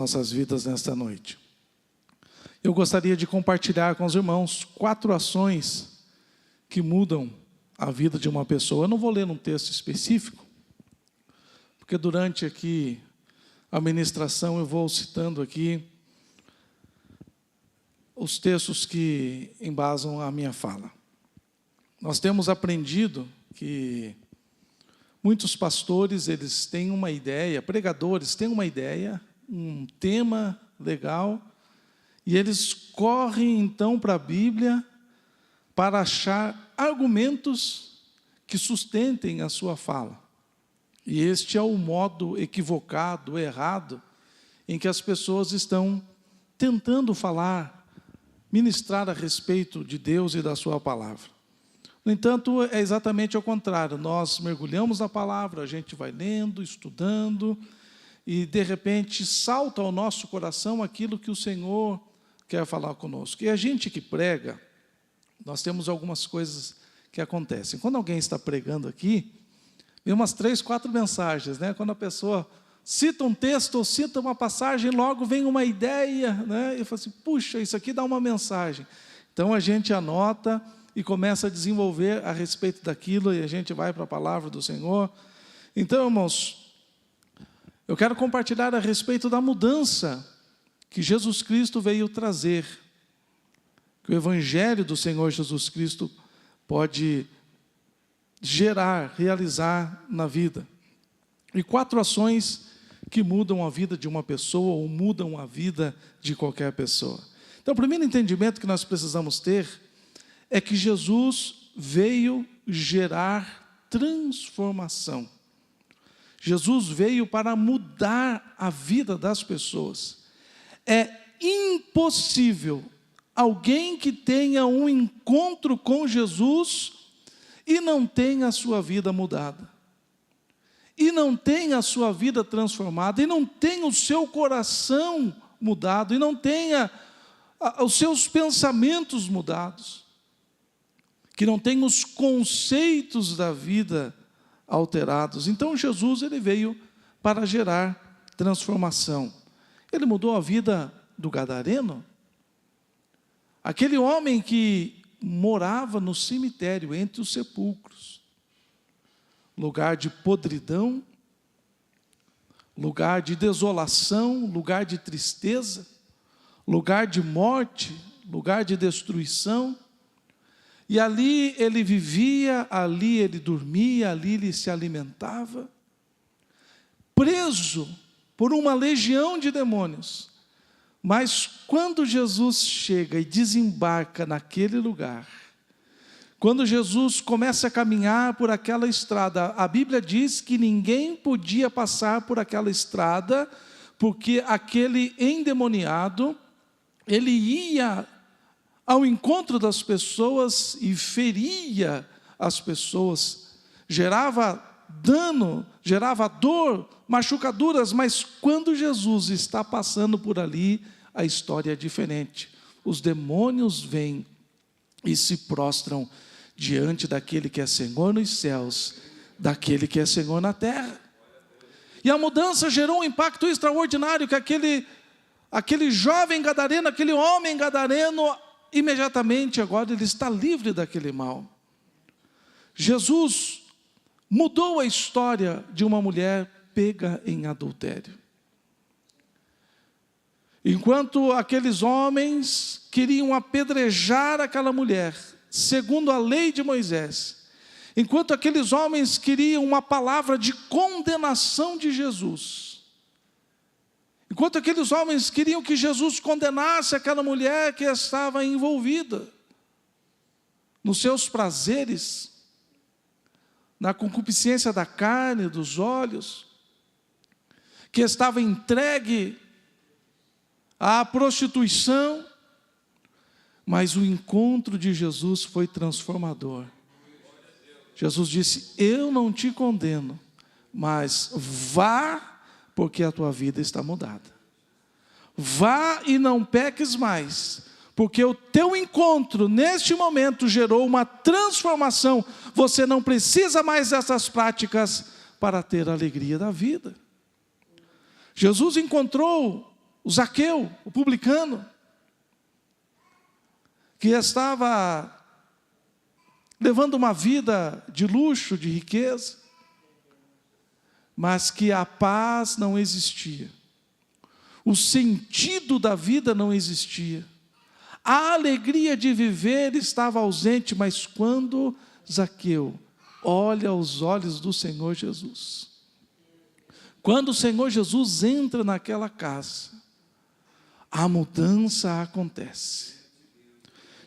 Nossas vidas nesta noite. Eu gostaria de compartilhar com os irmãos 4 ações que mudam a vida de uma pessoa. Eu não vou ler num texto específico, porque durante aqui a ministração eu vou citando aqui os textos que embasam a minha fala. Nós temos aprendido que muitos pastores, eles têm uma ideia, pregadores têm uma ideia, um tema legal, e eles correm então para a Bíblia para achar argumentos que sustentem a sua fala. E este é o modo equivocado, errado, em que as pessoas estão tentando falar, ministrar a respeito de Deus e da sua palavra. No entanto, é exatamente ao contrário. Nós mergulhamos na palavra, a gente vai lendo, estudando, e de repente salta ao nosso coração aquilo que o Senhor quer falar conosco. E a gente que prega, nós temos algumas coisas que acontecem. Quando alguém está pregando aqui, vem umas 3, 4 mensagens, né? Quando a pessoa cita um texto ou cita uma passagem, logo vem uma ideia, né? E fala assim, puxa, isso aqui dá uma mensagem. Então a gente anota e começa a desenvolver a respeito daquilo, e a gente vai para a palavra do Senhor. Então, irmãos, eu quero compartilhar a respeito da mudança que Jesus Cristo veio trazer, que o Evangelho do Senhor Jesus Cristo pode gerar, realizar na vida. E 4 ações que mudam a vida de uma pessoa ou mudam a vida de qualquer pessoa. Então, o primeiro entendimento que nós precisamos ter é que Jesus veio gerar transformação. Jesus veio para mudar a vida das pessoas. É impossível alguém que tenha um encontro com Jesus e não tenha a sua vida mudada, e não tenha a sua vida transformada, e não tenha o seu coração mudado, e não tenha os seus pensamentos mudados, que não tenha os conceitos da vida alterados. Então Jesus, ele veio para gerar transformação. Ele mudou a vida do gadareno, aquele homem que morava no cemitério, entre os sepulcros, lugar de podridão, lugar de desolação, lugar de tristeza, lugar de morte, lugar de destruição. E ali ele vivia, ali ele dormia, ali ele se alimentava, preso por uma legião de demônios. Mas quando Jesus chega e desembarca naquele lugar, quando Jesus começa a caminhar por aquela estrada, a Bíblia diz que ninguém podia passar por aquela estrada, porque aquele endemoniado, ele ia ao encontro das pessoas e feria as pessoas, gerava dano, gerava dor, machucaduras. Mas quando Jesus está passando por ali, a história é diferente. Os demônios vêm e se prostram diante daquele que é Senhor nos céus, daquele que é Senhor na terra. E a mudança gerou um impacto extraordinário, que aquele jovem gadareno, aquele homem gadareno, imediatamente agora ele está livre daquele mal. Jesus mudou a história de uma mulher pega em adultério. Enquanto aqueles homens queriam apedrejar aquela mulher, segundo a lei de Moisés, enquanto aqueles homens queriam uma palavra de condenação de Jesus, enquanto aqueles homens queriam que Jesus condenasse aquela mulher que estava envolvida nos seus prazeres, na concupiscência da carne, dos olhos, que estava entregue à prostituição, mas o encontro de Jesus foi transformador. Jesus disse, eu não te condeno, mas vá, porque a tua vida está mudada. Vá e não peques mais, porque o teu encontro neste momento gerou uma transformação. Você não precisa mais dessas práticas para ter a alegria da vida. Jesus encontrou o Zaqueu, o publicano, que estava levando uma vida de luxo, de riqueza, mas que a paz não existia, o sentido da vida não existia, a alegria de viver estava ausente. Mas quando Zaqueu olha aos olhos do Senhor Jesus, quando o Senhor Jesus entra naquela casa, a mudança acontece.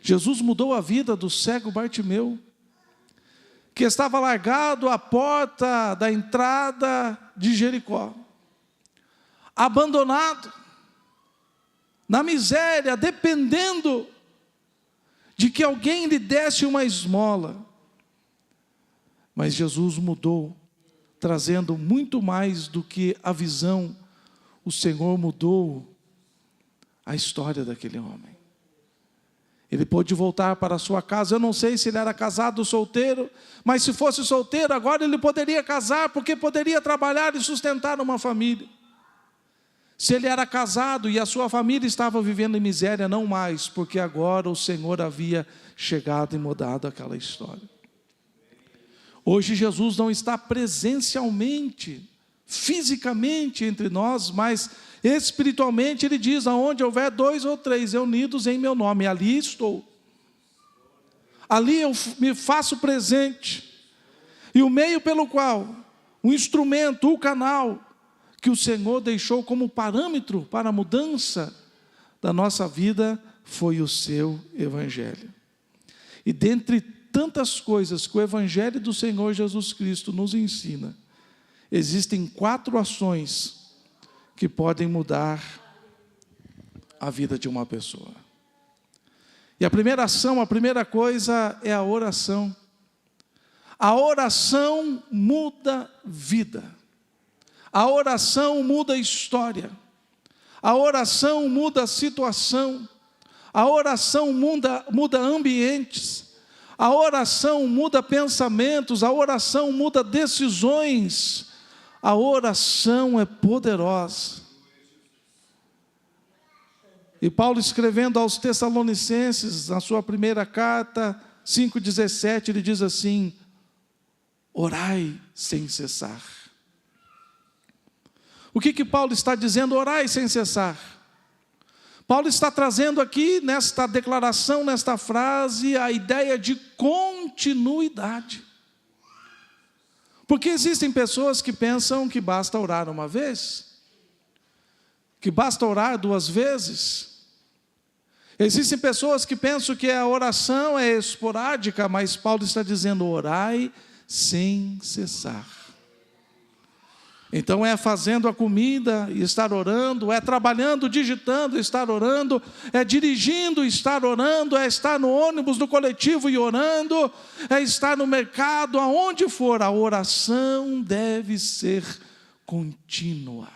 Jesus mudou a vida do cego Bartimeu, que estava largado à porta da entrada de Jericó, abandonado, na miséria, dependendo de que alguém lhe desse uma esmola. Mas Jesus mudou, trazendo muito mais do que a visão. O Senhor mudou a história daquele homem. Ele pôde voltar para a sua casa. Eu não sei se ele era casado ou solteiro, mas se fosse solteiro, agora ele poderia casar, porque poderia trabalhar e sustentar uma família. Se ele era casado e a sua família estava vivendo em miséria, não mais, porque agora o Senhor havia chegado e mudado aquela história. Hoje Jesus não está presencialmente, fisicamente entre nós, mas espiritualmente Ele diz: aonde houver 2 ou 3 reunidos em meu nome, ali estou. Ali eu me faço presente. E o meio pelo qual, o instrumento, o canal que o Senhor deixou como parâmetro para a mudança da nossa vida foi o seu Evangelho. E dentre tantas coisas que o Evangelho do Senhor Jesus Cristo nos ensina, existem 4 ações que podem mudar a vida de uma pessoa. E a primeira ação, a primeira coisa é a oração. A oração muda vida. A oração muda história. A oração muda situação. A oração muda ambientes. A oração muda pensamentos. A oração muda decisões. A oração é poderosa. E Paulo, escrevendo aos Tessalonicenses, na sua primeira carta, 5,17, ele diz assim: orai sem cessar. O que Paulo está dizendo? Orai sem cessar. Paulo está trazendo aqui, nesta declaração, nesta frase, a ideia de continuidade. Porque existem pessoas que pensam que basta orar uma vez, que basta orar 2 vezes. Existem pessoas que pensam que a oração é esporádica, mas Paulo está dizendo: orai sem cessar. Então é fazendo a comida e estar orando, é trabalhando, digitando, estar orando, é dirigindo, estar orando, é estar no ônibus, no coletivo e orando, é estar no mercado, aonde for. A oração deve ser contínua.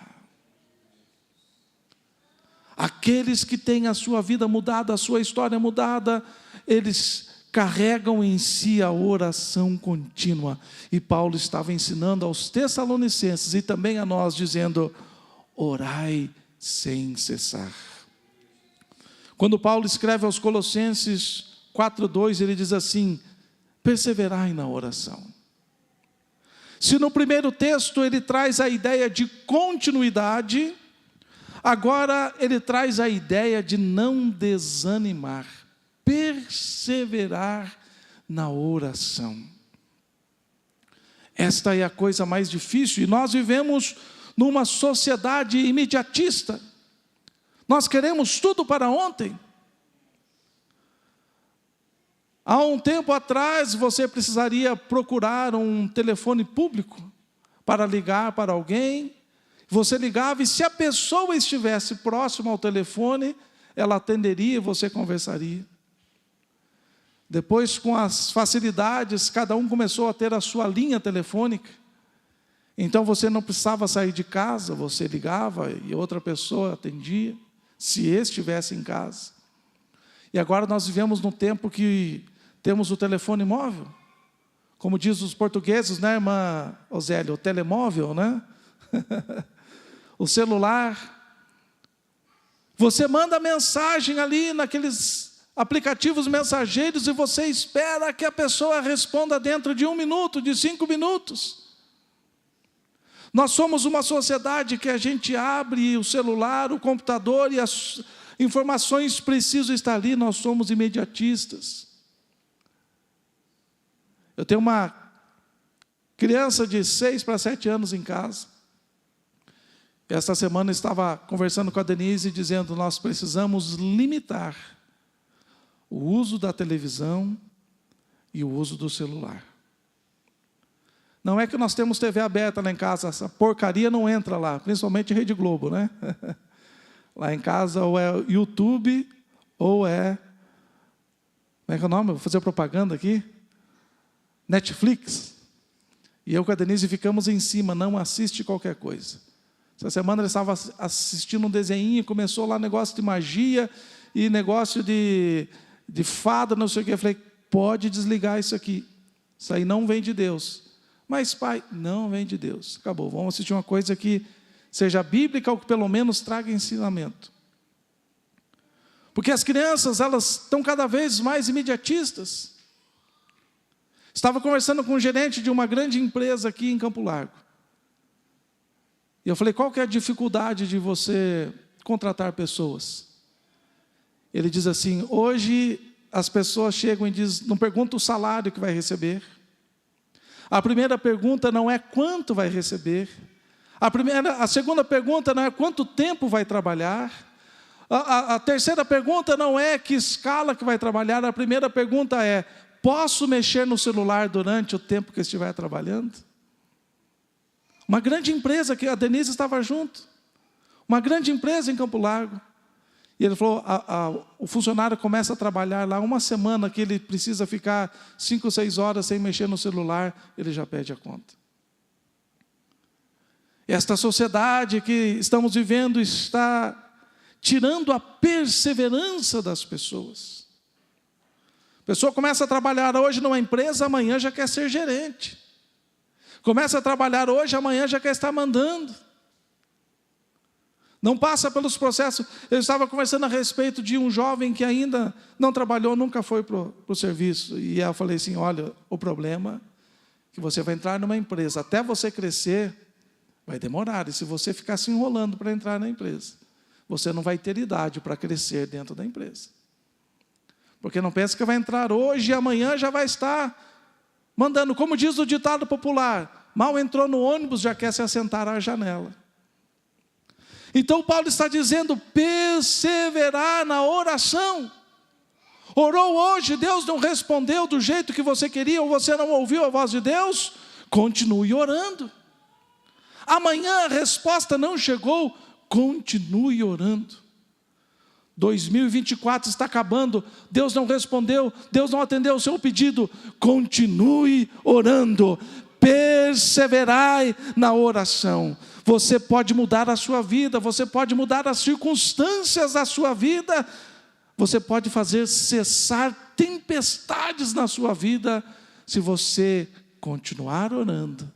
Aqueles que têm a sua vida mudada, a sua história mudada, eles carregam em si a oração contínua. E Paulo estava ensinando aos Tessalonicenses e também a nós, dizendo: orai sem cessar. Quando Paulo escreve aos Colossenses 4,2, ele diz assim: perseverai na oração. Se no primeiro texto ele traz a ideia de continuidade, agora ele traz a ideia de não desanimar, perseverar na oração. Esta é a coisa mais difícil, e nós vivemos numa sociedade imediatista. Nós queremos tudo para ontem. Há um tempo atrás, você precisaria procurar um telefone público para ligar para alguém. Você ligava e, se a pessoa estivesse próxima ao telefone, ela atenderia e você conversaria. Depois, com as facilidades, cada um começou a ter a sua linha telefônica. Então você não precisava sair de casa, você ligava e outra pessoa atendia, se estivesse em casa. E agora nós vivemos num tempo que temos o telefone móvel. Como diz os portugueses, né, irmã Osélia, o telemóvel, né? O celular. Você manda mensagem ali naqueles aplicativos mensageiros e você espera que a pessoa responda dentro de 1 minuto, de 5 minutos. Nós somos uma sociedade que a gente abre o celular, o computador e as informações precisam estar ali, nós somos imediatistas. Eu tenho uma criança de 6 para 7 anos em casa. Esta semana eu estava conversando com a Denise, dizendo, nós precisamos limitar o uso da televisão e o uso do celular. Não é que nós temos TV aberta lá em casa, essa porcaria não entra lá, principalmente Rede Globo, né? Lá em casa ou é YouTube, ou é... Como é que é o nome? Vou fazer propaganda aqui. Netflix. E eu com a Denise ficamos em cima, não assiste qualquer coisa. Essa semana ele estava assistindo um desenho, começou lá negócio de magia e negócio de fada, não sei o que. Eu falei, pode desligar isso aqui. Isso aí não vem de Deus. Mas, pai, não vem de Deus. Acabou, vamos assistir uma coisa que seja bíblica ou que pelo menos traga ensinamento. Porque as crianças, elas estão cada vez mais imediatistas. Estava conversando com um gerente de uma grande empresa aqui em Campo Largo. E eu falei, qual que é a dificuldade de você contratar pessoas? Ele diz assim, hoje as pessoas chegam e dizem, não perguntam o salário que vai receber. A primeira pergunta não é quanto vai receber. A segunda pergunta não é quanto tempo vai trabalhar. A terceira pergunta não é que escala que vai trabalhar. A primeira pergunta é, posso mexer no celular durante o tempo que estiver trabalhando? Uma grande empresa, que a Denise estava junto. Uma grande empresa em Campo Largo. E ele falou, o funcionário começa a trabalhar lá, uma semana que ele precisa ficar 5, 6 horas sem mexer no celular, ele já pede a conta. Esta sociedade que estamos vivendo está tirando a perseverança das pessoas. A pessoa começa a trabalhar hoje numa empresa, amanhã já quer ser gerente. Começa a trabalhar hoje, amanhã já quer estar mandando. Não passa pelos processos. Eu estava conversando a respeito de um jovem que ainda não trabalhou, nunca foi para o serviço. E eu falei assim, olha, o problema é que você vai entrar numa empresa, até você crescer, vai demorar. E se você ficar se enrolando para entrar na empresa, você não vai ter idade para crescer dentro da empresa. Porque não pensa que vai entrar hoje e amanhã já vai estar mandando. Como diz o ditado popular, mal entrou no ônibus, já quer se assentar à janela. Então Paulo está dizendo, perseverar na oração. Orou hoje, Deus não respondeu do jeito que você queria, ou você não ouviu a voz de Deus, continue orando. Amanhã a resposta não chegou, continue orando. 2024 está acabando, Deus não respondeu, Deus não atendeu o seu pedido, continue orando, perseverai na oração. Você pode mudar a sua vida, você pode mudar as circunstâncias da sua vida, você pode fazer cessar tempestades na sua vida, se você continuar orando,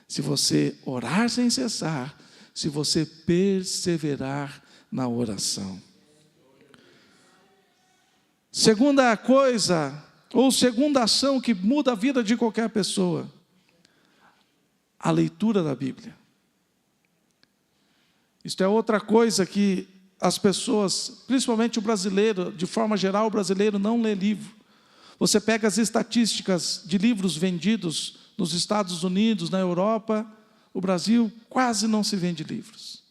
se você orar sem cessar, se você perseverar na oração. Segunda coisa, ou segunda ação que muda a vida de qualquer pessoa, a leitura da Bíblia. Isto é outra coisa que as pessoas, principalmente o brasileiro, de forma geral o brasileiro não lê livro. Você pega as estatísticas de livros vendidos nos Estados Unidos, na Europa, o Brasil quase não se vende livros.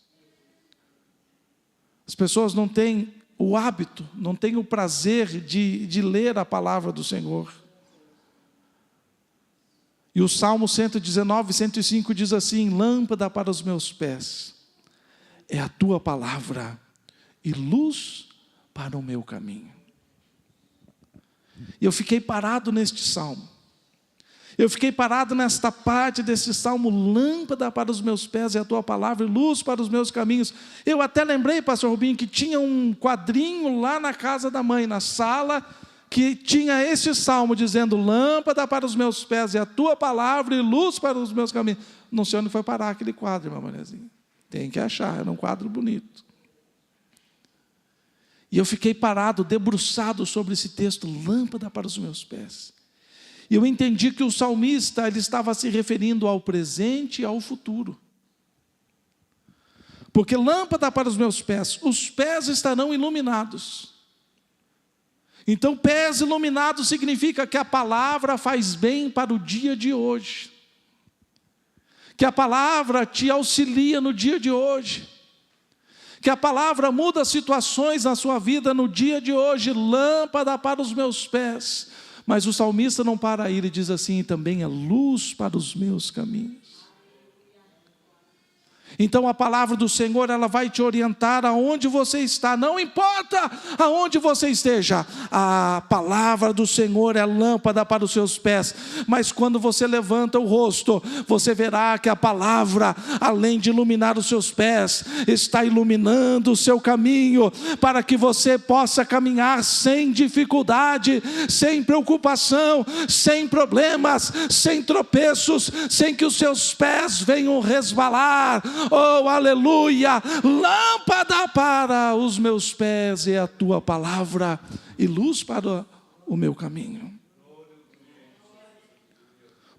As pessoas não têm o hábito, não têm o prazer de ler a palavra do Senhor. E o Salmo 119, 105 diz assim, lâmpada para os meus pés é a tua palavra e luz para o meu caminho. E eu fiquei parado neste salmo. Eu fiquei parado nesta parte desse salmo, lâmpada para os meus pés é a tua palavra e luz para os meus caminhos. Eu até lembrei, pastor Rubinho, que tinha um quadrinho lá na casa da mãe, na sala, que tinha esse salmo dizendo, lâmpada para os meus pés é a tua palavra e luz para os meus caminhos. Não sei onde foi parar aquele quadro, irmã Mariazinha. Tem que achar, era um quadro bonito. E eu fiquei parado, debruçado sobre esse texto, lâmpada para os meus pés. E eu entendi que o salmista, ele estava se referindo ao presente e ao futuro. Porque lâmpada para os meus pés estarão iluminados. Então, pés iluminados significa que a palavra faz bem para o dia de hoje. Que a palavra te auxilia no dia de hoje. Que a palavra muda situações na sua vida no dia de hoje. Lâmpada para os meus pés. Mas o salmista não para aí, ele diz assim, também é luz para os meus caminhos. Então a palavra do Senhor, ela vai te orientar aonde você está, não importa aonde você esteja, a palavra do Senhor é lâmpada para os seus pés, mas quando você levanta o rosto, você verá que a palavra, além de iluminar os seus pés, está iluminando o seu caminho, para que você possa caminhar sem dificuldade, sem preocupação, sem problemas, sem tropeços, sem que os seus pés venham resvalar. Oh, aleluia, lâmpada para os meus pés é a tua palavra e luz para o meu caminho.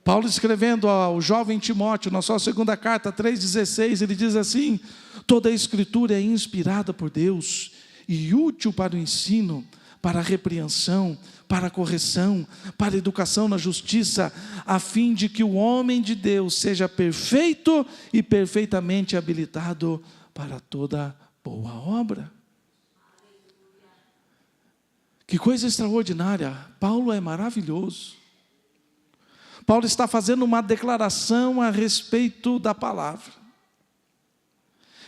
Paulo escrevendo ao jovem Timóteo, na sua segunda carta, 3,16, ele diz assim, toda a escritura é inspirada por Deus e útil para o ensino, para a repreensão, para a correção, para a educação na justiça, a fim de que o homem de Deus seja perfeito e perfeitamente habilitado para toda boa obra. Que coisa extraordinária, Paulo é maravilhoso. Paulo está fazendo uma declaração a respeito da palavra.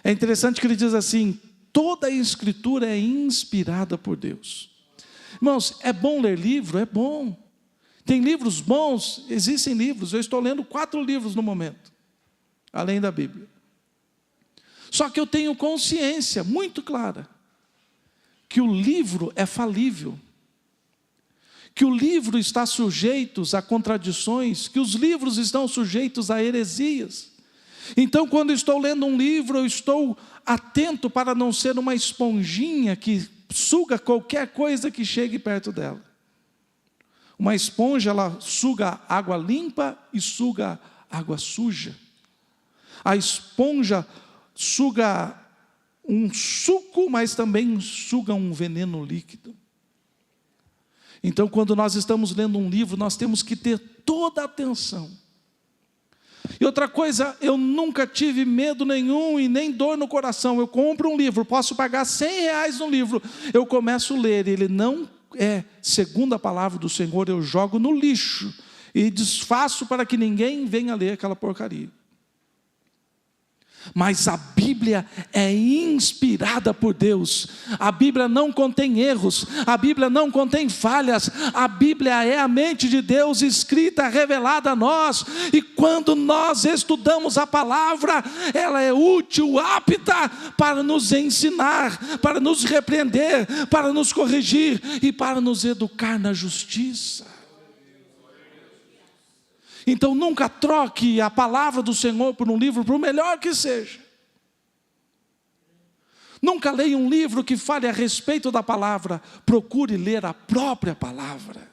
É interessante que ele diz assim, toda a escritura é inspirada por Deus. Irmãos, é bom ler livro? É bom. Tem livros bons? Existem livros. Eu estou lendo 4 livros no momento, além da Bíblia. Só que eu tenho consciência muito clara que o livro é falível, que o livro está sujeito a contradições, que os livros estão sujeitos a heresias. Então, quando estou lendo um livro, eu estou atento para não ser uma esponjinha que suga qualquer coisa que chegue perto dela. Uma esponja, ela suga água limpa e suga água suja. A esponja suga um suco, mas também suga um veneno líquido. Então, quando nós estamos lendo um livro, nós temos que ter toda a atenção. E outra coisa, eu nunca tive medo nenhum e nem dor no coração. Eu compro um livro, posso pagar R$100 no livro, eu começo a ler, ele não é segundo a palavra do Senhor, eu jogo no lixo e desfaço para que ninguém venha ler aquela porcaria. Mas a Bíblia é inspirada por Deus. A Bíblia não contém erros, a Bíblia não contém falhas. A Bíblia é a mente de Deus escrita, revelada a nós. E quando nós estudamos a palavra, ela é útil, apta para nos ensinar, para nos repreender, para nos corrigir e para nos educar na justiça. Então nunca troque a palavra do Senhor por um livro, por melhor que seja. Nunca leia um livro que fale a respeito da palavra, procure ler a própria palavra.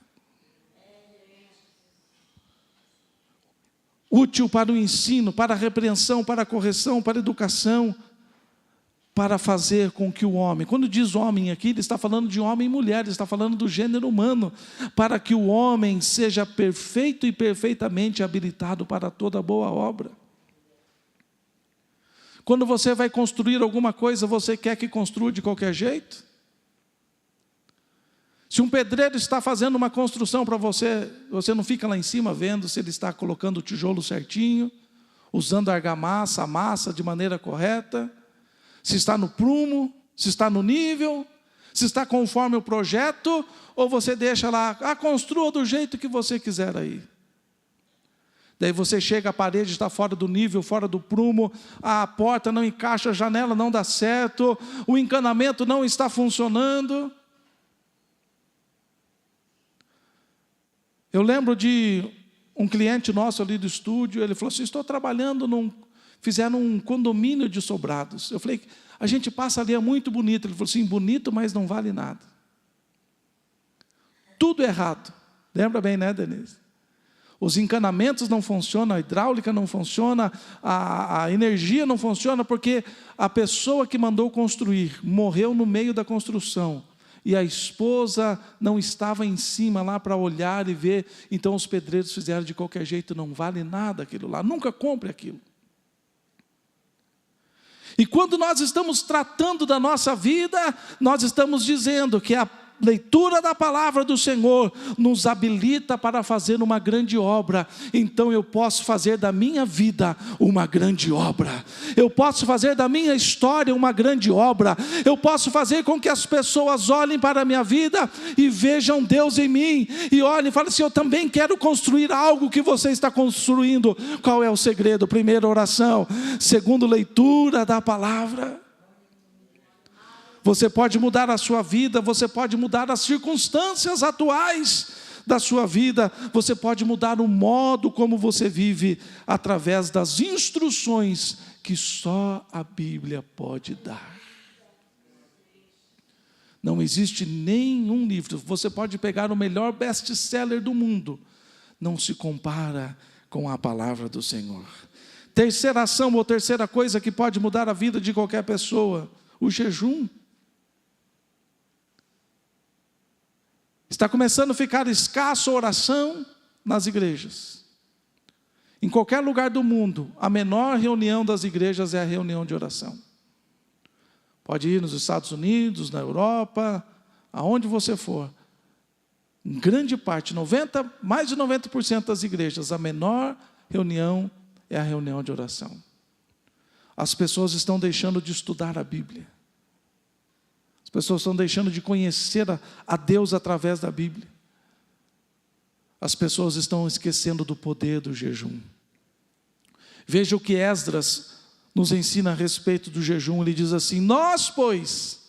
Útil para o ensino, para a repreensão, para a correção, para a educação, para fazer com que o homem, quando diz homem aqui, ele está falando de homem e mulher, ele está falando do gênero humano, para que o homem seja perfeito e perfeitamente habilitado para toda boa obra. Quando você vai construir alguma coisa, você quer que construa de qualquer jeito? Se um pedreiro está fazendo uma construção para você, você não fica lá em cima vendo se ele está colocando o tijolo certinho, usando a argamassa, a massa de maneira correta, se está no prumo, se está no nível, se está conforme o projeto, ou você deixa lá, construa do jeito que você quiser aí. Daí você chega, a parede está fora do nível, fora do prumo, a porta não encaixa, a janela não dá certo, o encanamento não está funcionando. Eu lembro de um cliente nosso ali do estúdio, ele falou assim, estou trabalhando fizeram um condomínio de sobrados. Eu falei, a gente passa ali, é muito bonito. Ele falou assim, bonito, mas não vale nada. Tudo errado. Lembra bem, né, Denise? Os encanamentos não funcionam, a hidráulica não funciona, a energia não funciona, porque a pessoa que mandou construir morreu no meio da construção. E a esposa não estava em cima lá para olhar e ver. Então os pedreiros fizeram de qualquer jeito, não vale nada aquilo lá. Nunca compre aquilo. E quando nós estamos tratando da nossa vida, nós estamos dizendo que a leitura da palavra do Senhor nos habilita para fazer uma grande obra. Então eu posso fazer da minha vida uma grande obra. Eu posso fazer da minha história uma grande obra. Eu posso fazer com que as pessoas olhem para a minha vida e vejam Deus em mim. E olhem e falem assim, eu também quero construir algo que você está construindo. Qual é o segredo? Primeiro, oração. Segundo, leitura da palavra. Você pode mudar a sua vida, você pode mudar as circunstâncias atuais da sua vida, você pode mudar o modo como você vive, através das instruções que só a Bíblia pode dar. Não existe nenhum livro, você pode pegar o melhor best-seller do mundo, não se compara com a palavra do Senhor. Terceira ação ou terceira coisa que pode mudar a vida de qualquer pessoa, o jejum. Está começando a ficar escasso a oração nas igrejas. Em qualquer lugar do mundo, a menor reunião das igrejas é a reunião de oração. Pode ir nos Estados Unidos, na Europa, aonde você for. Em grande parte, mais de 90% das igrejas, a menor reunião é a reunião de oração. As pessoas estão deixando de estudar a Bíblia. As pessoas estão deixando de conhecer a Deus através da Bíblia. As pessoas estão esquecendo do poder do jejum. Veja o que Esdras nos ensina a respeito do jejum. Ele diz assim, nós, pois,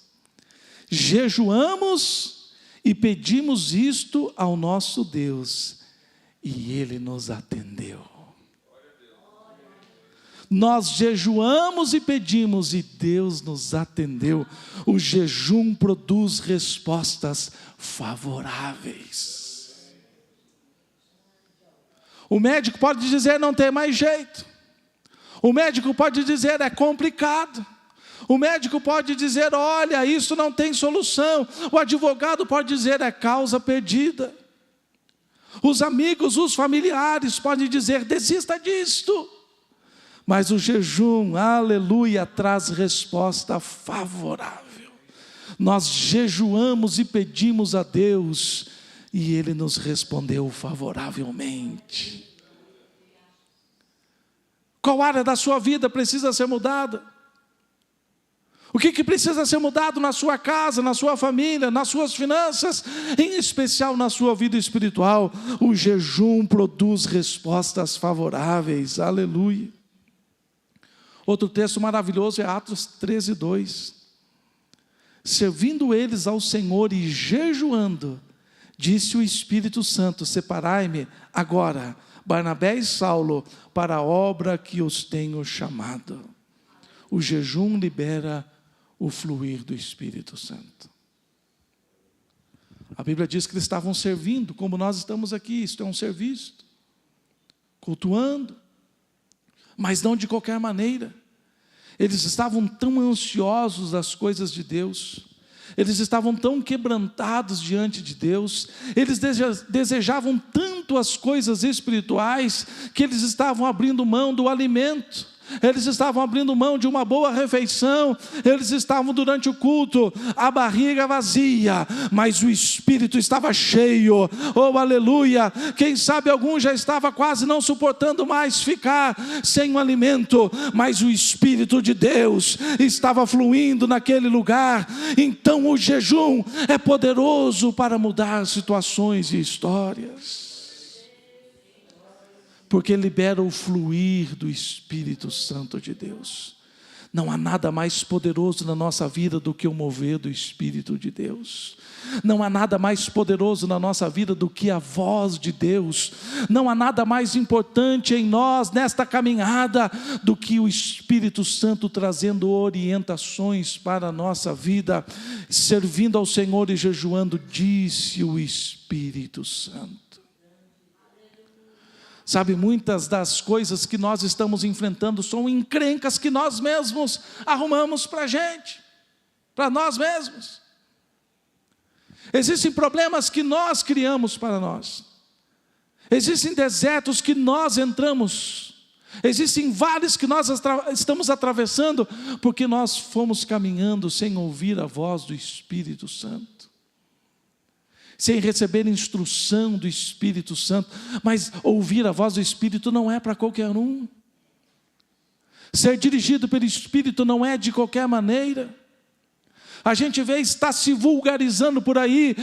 jejuamos e pedimos isto ao nosso Deus, e Ele nos atendeu. Nós jejuamos e pedimos e Deus nos atendeu. O jejum produz respostas favoráveis. O médico pode dizer não tem mais jeito. O médico pode dizer é complicado. O médico pode dizer olha, isso não tem solução. O advogado pode dizer é causa perdida. Os amigos, os familiares podem dizer desista disto. Mas o jejum, aleluia, traz resposta favorável. Nós jejuamos e pedimos a Deus, e Ele nos respondeu favoravelmente. Qual área da sua vida precisa ser mudada? O que precisa ser mudado na sua casa, na sua família, nas suas finanças, em especial na sua vida espiritual? O jejum produz respostas favoráveis, aleluia. Outro texto maravilhoso é Atos 13:2. Servindo eles ao Senhor e jejuando, disse o Espírito Santo, separai-me agora, Barnabé e Saulo, para a obra que os tenho chamado. O jejum libera o fluir do Espírito Santo. A Bíblia diz que eles estavam servindo, como nós estamos aqui, isto é um serviço, cultuando, mas não de qualquer maneira. Eles estavam tão ansiosos das coisas de Deus, eles estavam tão quebrantados diante de Deus, eles desejavam tanto as coisas espirituais, que eles estavam abrindo mão do alimento, eles estavam abrindo mão de uma boa refeição, eles estavam durante o culto, a barriga vazia, mas o espírito estava cheio, oh aleluia, quem sabe algum já estava quase não suportando mais ficar sem o alimento, mas o Espírito de Deus estava fluindo naquele lugar. Então o jejum é poderoso para mudar situações e histórias, porque libera o fluir do Espírito Santo de Deus. Não há nada mais poderoso na nossa vida do que o mover do Espírito de Deus. Não há nada mais poderoso na nossa vida do que a voz de Deus. Não há nada mais importante em nós, nesta caminhada, do que o Espírito Santo trazendo orientações para a nossa vida, servindo ao Senhor e jejuando, disse o Espírito Santo. Sabe, muitas das coisas que nós estamos enfrentando são encrencas que nós mesmos arrumamos para a gente, para nós mesmos. Existem problemas que nós criamos para nós. Existem desertos que nós entramos. Existem vales que nós estamos atravessando porque nós fomos caminhando sem ouvir a voz do Espírito Santo, sem receber instrução do Espírito Santo. Mas ouvir a voz do Espírito não é para qualquer um. Ser dirigido pelo Espírito não é de qualquer maneira. A gente vê, está se vulgarizando por aí,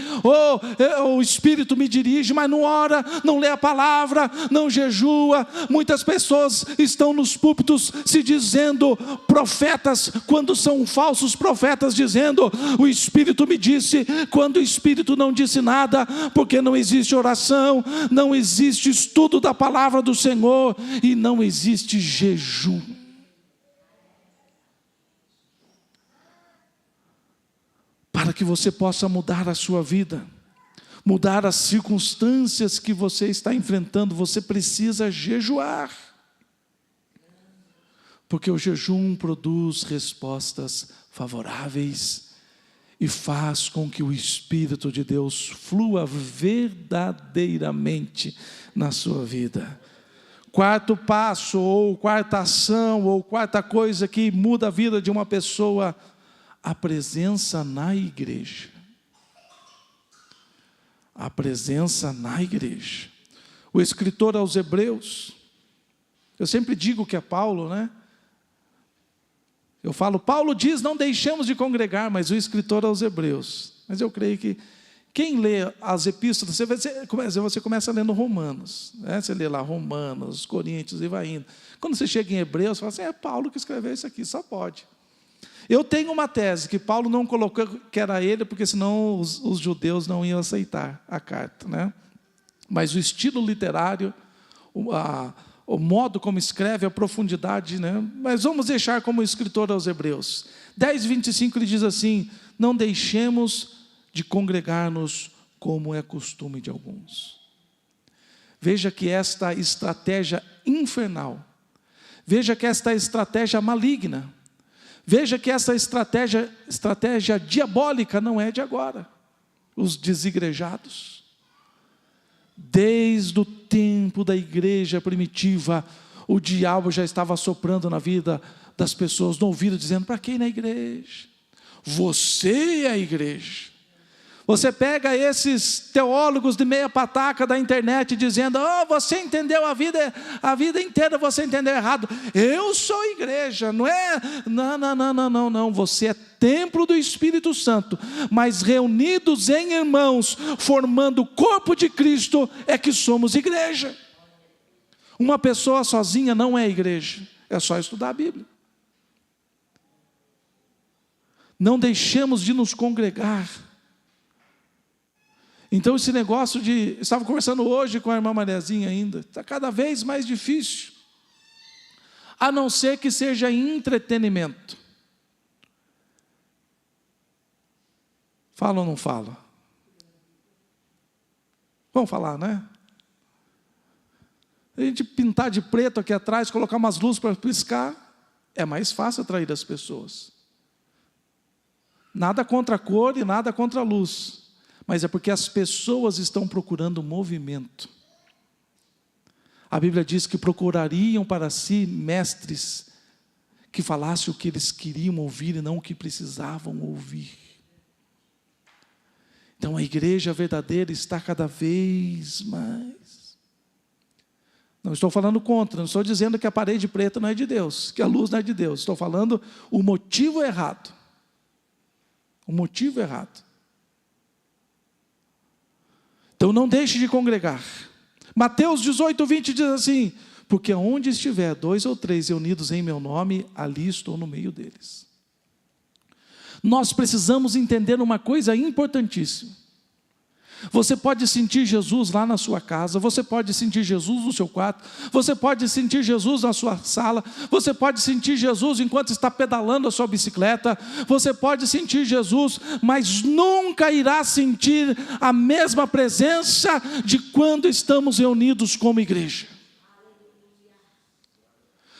o Espírito me dirige, mas não ora, não lê a palavra, não jejua. Muitas pessoas estão nos púlpitos se dizendo profetas, quando são falsos profetas, dizendo, o Espírito me disse, quando o Espírito não disse nada, porque não existe oração, não existe estudo da palavra do Senhor, e não existe jejum. Para que você possa mudar a sua vida, mudar as circunstâncias que você está enfrentando, você precisa jejuar. Porque o jejum produz respostas favoráveis e faz com que o Espírito de Deus flua verdadeiramente na sua vida. Quarto passo, ou quarta ação, ou quarta coisa que muda a vida de uma pessoa: a presença na igreja. A presença na igreja. O escritor aos Hebreus, eu sempre digo que é Paulo, né? Eu falo, Paulo diz, não deixemos de congregar, mas o escritor aos Hebreus. Mas eu creio que quem lê as epístolas, você começa lendo Romanos, né? Você lê lá Romanos, Coríntios e vai indo. Quando você chega em Hebreus, você fala assim, é Paulo que escreveu isso aqui, só pode. Eu tenho uma tese, que Paulo não colocou que era ele, porque senão os judeus não iam aceitar a carta, né? Mas o estilo literário, o modo como escreve, a profundidade, né? Mas vamos deixar como escritor aos Hebreus. 10:25 ele diz assim, não deixemos de congregar-nos como é costume de alguns. Veja que esta estratégia infernal, veja que esta estratégia maligna, veja que essa estratégia diabólica não é de agora. Os desigrejados, desde o tempo da igreja primitiva, o diabo já estava soprando na vida das pessoas, no ouvido, dizendo, para quem ir na igreja? Você é a igreja. Você pega esses teólogos de meia pataca da internet dizendo, você entendeu a vida inteira, você entendeu errado. Eu sou igreja, não é? Não. Você é templo do Espírito Santo, mas reunidos em irmãos, formando o corpo de Cristo, é que somos igreja. Uma pessoa sozinha não é igreja, é só estudar a Bíblia. Não deixemos de nos congregar. Então esse negócio estava conversando hoje com a irmã Mariazinha ainda, está cada vez mais difícil, a não ser que seja entretenimento. Fala ou não fala? Vamos falar, né? A gente pintar de preto aqui atrás, colocar umas luzes para piscar, é mais fácil atrair as pessoas. Nada contra a cor e nada contra a luz. Mas é porque as pessoas estão procurando movimento. A Bíblia diz que procurariam para si mestres que falassem o que eles queriam ouvir e não o que precisavam ouvir. Então a igreja verdadeira está cada vez mais. Não estou falando contra, não estou dizendo que a parede preta não é de Deus, que a luz não é de Deus. Estou falando o motivo errado. O motivo errado. Então não deixe de congregar. Mateus 18:20 diz assim, porque onde estiver 2 ou 3 reunidos em meu nome, ali estou no meio deles. Nós precisamos entender uma coisa importantíssima. Você pode sentir Jesus lá na sua casa, você pode sentir Jesus no seu quarto, você pode sentir Jesus na sua sala, você pode sentir Jesus enquanto está pedalando a sua bicicleta, você pode sentir Jesus, mas nunca irá sentir a mesma presença de quando estamos reunidos como igreja.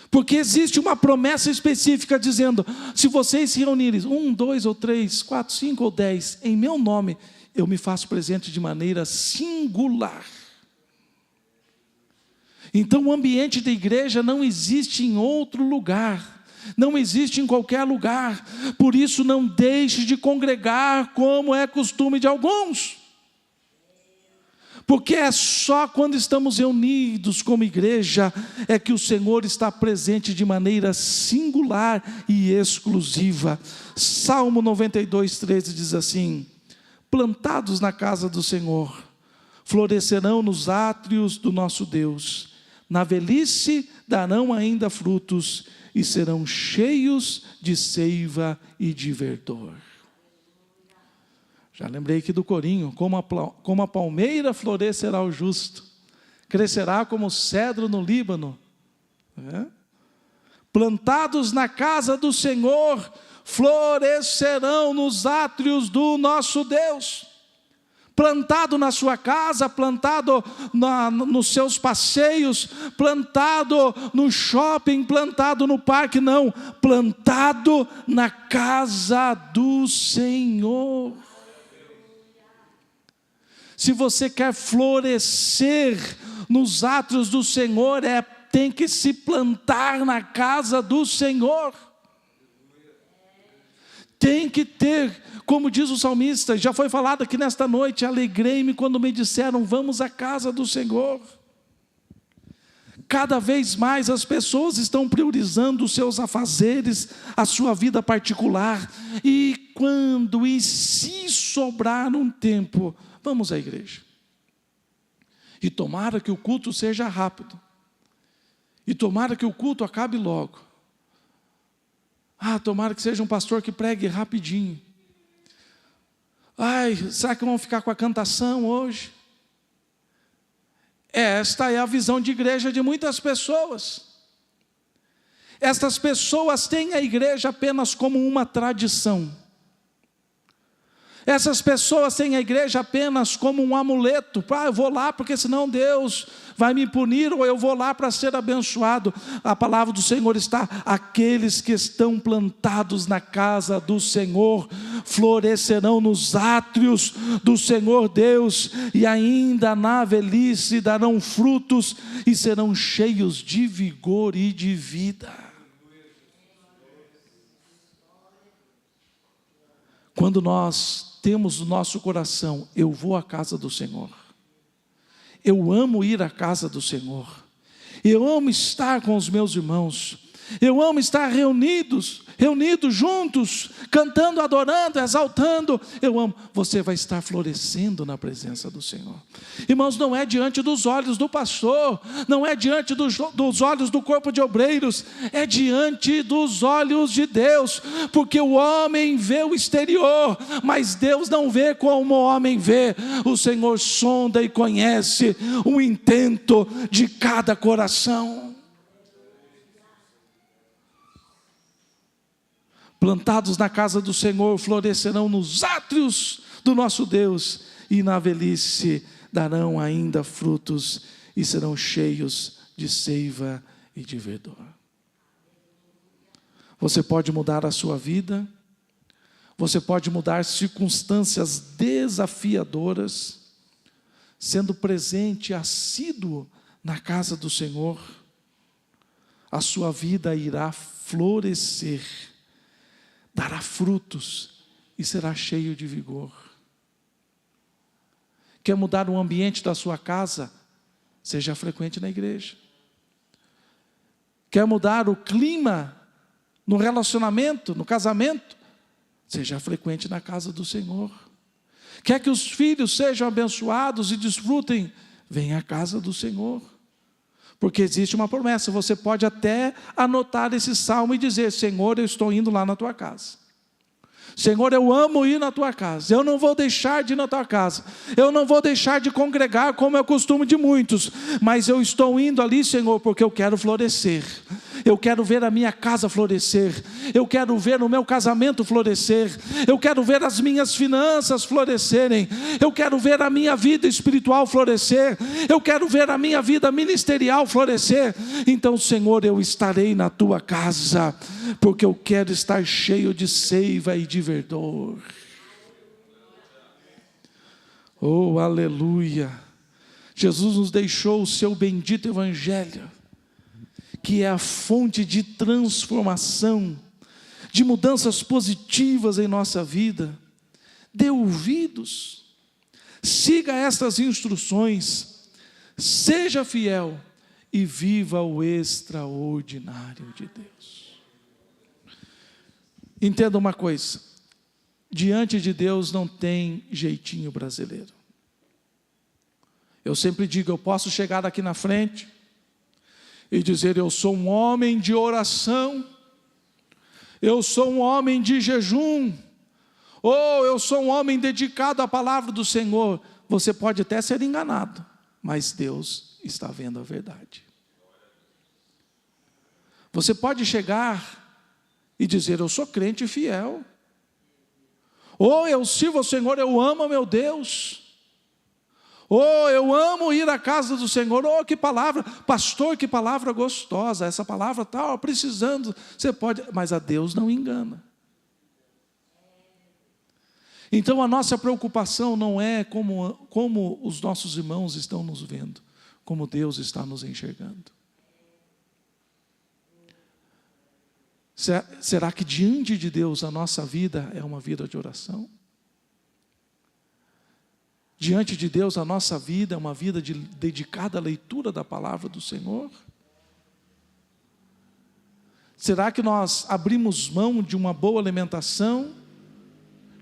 Porque existe uma promessa específica dizendo, se vocês se reunirem, 1, 2 ou 3, 4, 5 ou 10, em meu nome, eu me faço presente de maneira singular. Então o ambiente da igreja não existe em outro lugar, não existe em qualquer lugar, por isso não deixe de congregar como é costume de alguns. Porque é só quando estamos reunidos como igreja, é que o Senhor está presente de maneira singular e exclusiva. Salmo 92, 13 diz assim, plantados na casa do Senhor, florescerão nos átrios do nosso Deus, na velhice darão ainda frutos, e serão cheios de seiva e de verdor. Já lembrei aqui do corinho, como a palmeira florescerá o justo, crescerá como o cedro no Líbano. Plantados na casa do Senhor, florescerão nos átrios do nosso Deus. Plantado na sua casa, plantado nos seus passeios, plantado no shopping, plantado no parque, não, plantado na casa do Senhor. Se você quer florescer nos átrios do Senhor, tem que se plantar na casa do Senhor. Tem que ter, como diz o salmista, já foi falado aqui nesta noite, alegrei-me quando me disseram, vamos à casa do Senhor. Cada vez mais as pessoas estão priorizando os seus afazeres, a sua vida particular, e se sobrar um tempo, vamos à igreja. E tomara que o culto seja rápido, e tomara que o culto acabe logo. Tomara que seja um pastor que pregue rapidinho. Será que vão ficar com a cantação hoje? Esta é a visão de igreja de muitas pessoas. Estas pessoas têm a igreja apenas como uma tradição. Essas pessoas têm a igreja apenas como um amuleto. Eu vou lá porque senão Deus vai me punir, ou eu vou lá para ser abençoado. A palavra do Senhor está, aqueles que estão plantados na casa do Senhor, florescerão nos átrios do Senhor Deus, e ainda na velhice darão frutos, e serão cheios de vigor e de vida. Quando nós temos no nosso coração, eu vou à casa do Senhor, eu amo ir à casa do Senhor, eu amo estar com os meus irmãos, eu amo estar reunidos juntos, cantando, adorando, exaltando, eu amo, você vai estar florescendo na presença do Senhor. Irmãos, não é diante dos olhos do pastor, não é diante dos olhos do corpo de obreiros, é diante dos olhos de Deus, porque o homem vê o exterior, mas Deus não vê como o homem vê. O Senhor sonda e conhece o intento de cada coração. Plantados na casa do Senhor, florescerão nos átrios do nosso Deus, e na velhice darão ainda frutos, e serão cheios de seiva e de verdor. Você pode mudar a sua vida, você pode mudar circunstâncias desafiadoras, sendo presente, assíduo na casa do Senhor. A sua vida irá florescer, dará frutos e será cheio de vigor. Quer mudar o ambiente da sua casa? Seja frequente na igreja. Quer mudar o clima no relacionamento, no casamento? Seja frequente na casa do Senhor. Quer que os filhos sejam abençoados e desfrutem? Venha à casa do Senhor. Porque existe uma promessa, você pode até anotar esse salmo e dizer: Senhor, eu estou indo lá na tua casa. Senhor, eu amo ir na tua casa, eu não vou deixar de ir na tua casa, eu não vou deixar de congregar como é o costume de muitos, mas eu estou indo ali, Senhor, porque eu quero florescer, eu quero ver a minha casa florescer, eu quero ver o meu casamento florescer, eu quero ver as minhas finanças florescerem, eu quero ver a minha vida espiritual florescer, eu quero ver a minha vida ministerial florescer. Então, Senhor, eu estarei na tua casa, porque eu quero estar cheio de seiva e de verdor. Oh, aleluia! Jesus nos deixou o seu bendito evangelho, que é a fonte de transformação, de mudanças positivas em nossa vida. Dê ouvidos, siga estas instruções, seja fiel e viva o extraordinário de Deus. Entenda uma coisa: diante de Deus não tem jeitinho brasileiro. Eu sempre digo, eu posso chegar aqui na frente e dizer: eu sou um homem de oração, eu sou um homem de jejum, ou eu sou um homem dedicado à palavra do Senhor. Você pode até ser enganado, mas Deus está vendo a verdade. Você pode chegar e dizer: eu sou crente fiel, ou eu sirvo ao Senhor, eu amo meu Deus, ou eu amo ir à casa do Senhor. Oh, que palavra, pastor, que palavra gostosa, essa palavra está precisando. Você pode, mas a Deus não engana. Então a nossa preocupação não é como os nossos irmãos estão nos vendo, como Deus está nos enxergando. Será que diante de Deus a nossa vida é uma vida de oração? Diante de Deus a nossa vida é uma vida dedicada à leitura da palavra do Senhor? Será que nós abrimos mão de uma boa alimentação,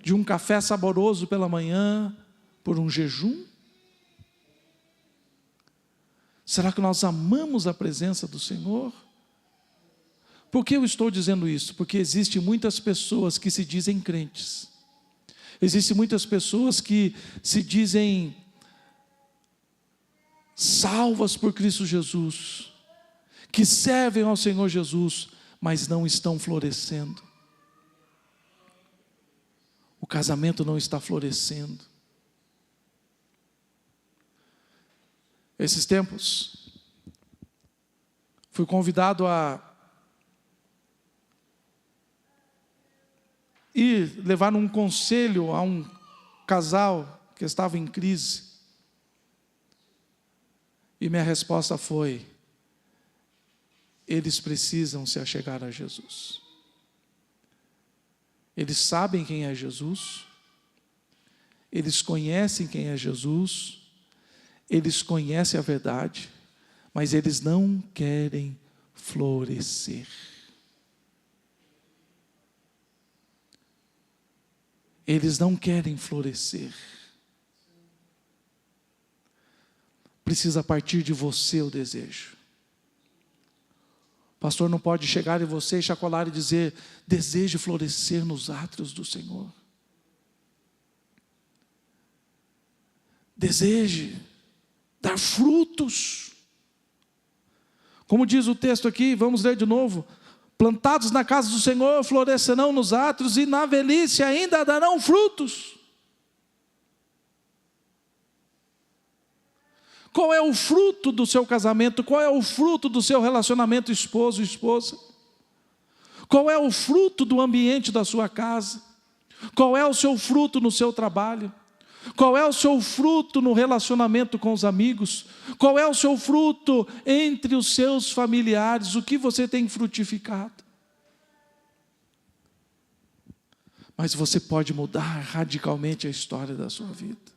de um café saboroso pela manhã, por um jejum? Será que nós amamos a presença do Senhor? Por que eu estou dizendo isso? Porque existem muitas pessoas que se dizem crentes, existem muitas pessoas que se dizem salvas por Cristo Jesus, que servem ao Senhor Jesus, mas não estão florescendo. O casamento não está florescendo. Esses tempos, fui convidado a ir levar um conselho a um casal que estava em crise. E minha resposta foi: eles precisam se achegar a Jesus. Eles sabem quem é Jesus, eles conhecem quem é Jesus, eles conhecem a verdade, mas eles não querem florescer. Eles não querem florescer. Precisa partir de você o desejo. O pastor não pode chegar em você e chacoalhar e dizer: deseje florescer nos átrios do Senhor. Deseje dar frutos. Como diz o texto aqui, vamos ler de novo: plantados na casa do Senhor, florescerão nos átrios, e na velhice ainda darão frutos. Qual é o fruto do seu casamento? Qual é o fruto do seu relacionamento esposo e esposa? Qual é o fruto do ambiente da sua casa? Qual é o seu fruto no seu trabalho? Qual é o seu fruto no relacionamento com os amigos? Qual é o seu fruto entre os seus familiares? O que você tem frutificado? Mas você pode mudar radicalmente a história da sua vida.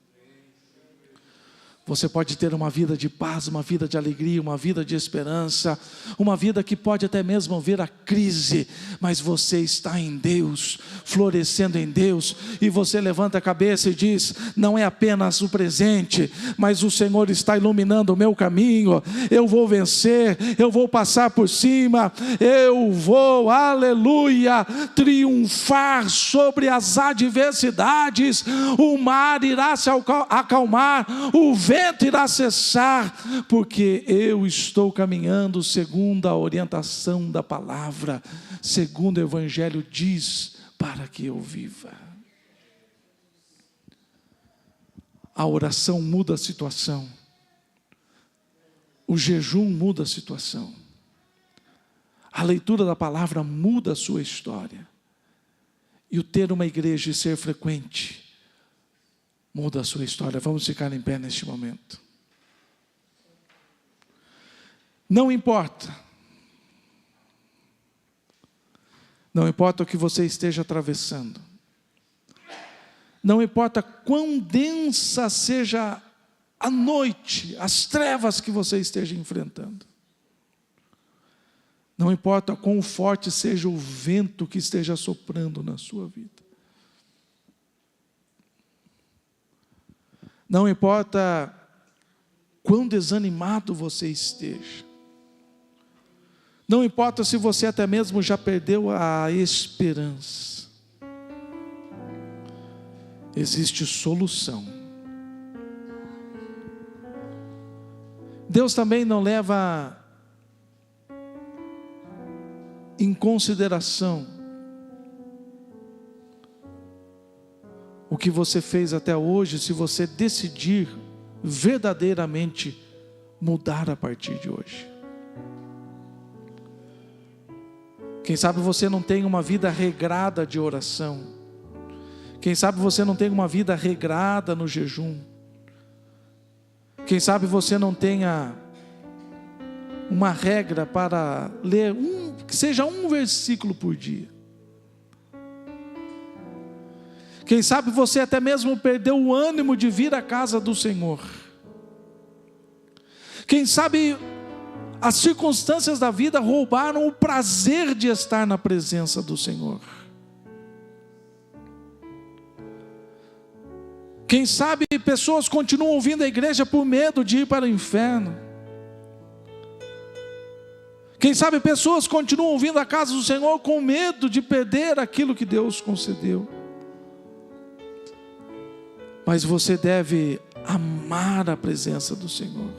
Você pode ter uma vida de paz, uma vida de alegria, uma vida de esperança, uma vida que pode até mesmo ver a crise, mas você está em Deus, florescendo em Deus, e você levanta a cabeça e diz: não é apenas o presente, mas o Senhor está iluminando o meu caminho, eu vou vencer, eu vou passar por cima, eu vou, aleluia, triunfar sobre as adversidades, o mar irá se acalmar, o vento irá cessar, porque eu estou caminhando segundo a orientação da palavra, segundo o Evangelho diz, para que eu viva. A oração muda a situação, o jejum muda a situação, a leitura da palavra muda a sua história, e o ter uma igreja e ser frequente muda a sua história. Vamos ficar em pé neste momento. Não importa o que você esteja atravessando, não importa quão densa seja a noite, as trevas que você esteja enfrentando, não importa quão forte seja o vento que esteja soprando na sua vida, não importa quão desanimado você esteja, não importa se você até mesmo já perdeu a esperança, existe solução. Deus também não leva em consideração o que você fez até hoje, se você decidir verdadeiramente mudar a partir de hoje. Quem sabe você não tem uma vida regrada de oração, quem sabe você não tem uma vida regrada no jejum, quem sabe você não tenha uma regra para ler que seja um versículo por dia. Quem sabe você até mesmo perdeu o ânimo de vir à casa do Senhor. Quem sabe as circunstâncias da vida roubaram o prazer de estar na presença do Senhor. Quem sabe pessoas continuam vindo à igreja por medo de ir para o inferno. Quem sabe pessoas continuam vindo à casa do Senhor com medo de perder aquilo que Deus concedeu. Mas você deve amar a presença do Senhor.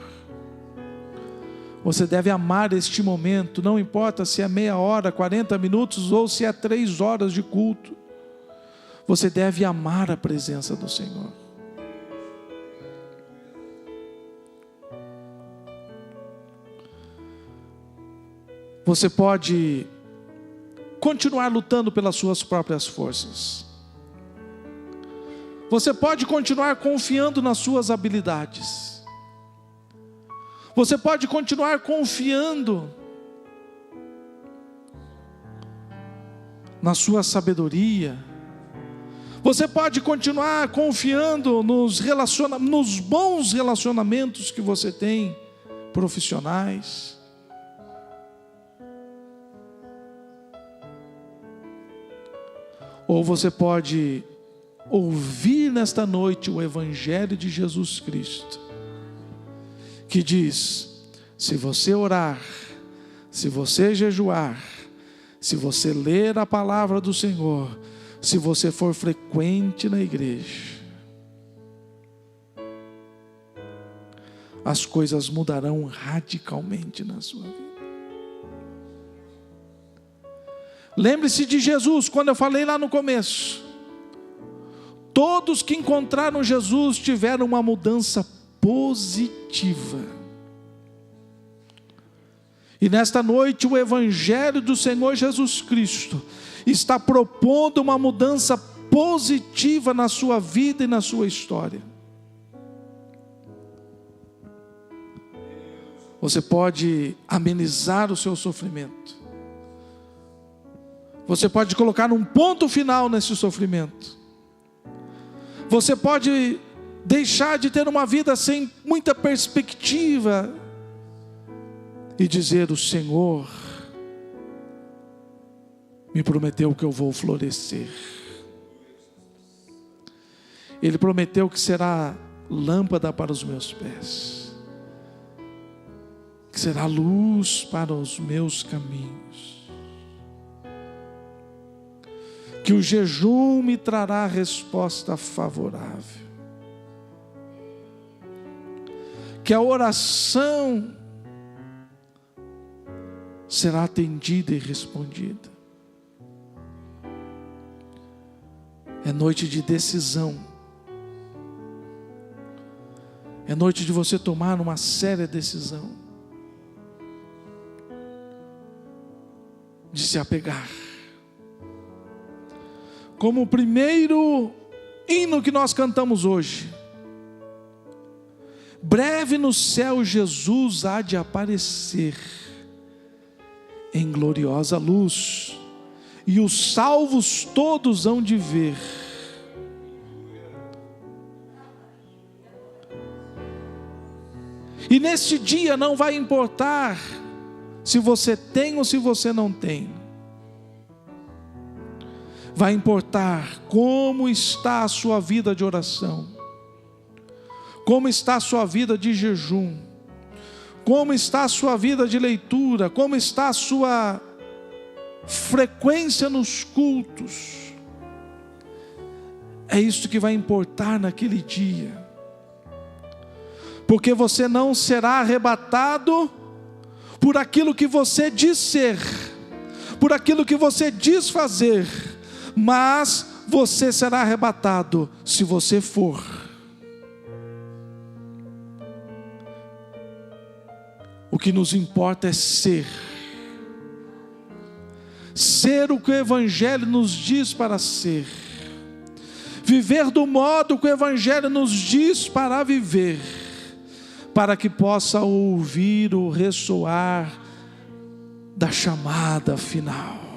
Você deve amar este momento, não importa se é meia hora, 40 minutos ou se é 3 horas de culto. Você deve amar a presença do Senhor. Você pode continuar lutando pelas suas próprias forças. Você pode continuar confiando nas suas habilidades. Você pode continuar confiando na sua sabedoria. Você pode continuar confiando nos bons relacionamentos que você tem, profissionais. Ou você pode ouvir nesta noite o Evangelho de Jesus Cristo, que diz: se você orar, se você jejuar, se você ler a palavra do Senhor, se você for frequente na igreja, as coisas mudarão radicalmente na sua vida. Lembre-se de Jesus, quando eu falei lá no começo, todos que encontraram Jesus tiveram uma mudança positiva. E nesta noite o Evangelho do Senhor Jesus Cristo está propondo uma mudança positiva na sua vida e na sua história. Você pode amenizar o seu sofrimento. Você pode colocar um ponto final nesse sofrimento. Você pode deixar de ter uma vida sem muita perspectiva e dizer: o Senhor me prometeu que eu vou florescer. Ele prometeu que será lâmpada para os meus pés, que será luz para os meus caminhos, que o jejum me trará resposta favorável, que a oração será atendida e respondida. É noite de decisão. É noite de você tomar uma séria decisão de se apegar. Como o primeiro hino que nós cantamos hoje: breve no céu Jesus há de aparecer em gloriosa luz, e os salvos todos hão de ver. E neste dia não vai importar se você tem ou se você não tem. Vai importar como está a sua vida de oração, como está a sua vida de jejum, como está a sua vida de leitura, como está a sua frequência nos cultos. É isso que vai importar naquele dia. Porque você não será arrebatado por aquilo que você diz ser, por aquilo que você diz fazer, mas você será arrebatado se você for. O que nos importa é ser o que o Evangelho nos diz para ser, viver do modo que o Evangelho nos diz para viver, para que possa ouvir o ressoar da chamada final.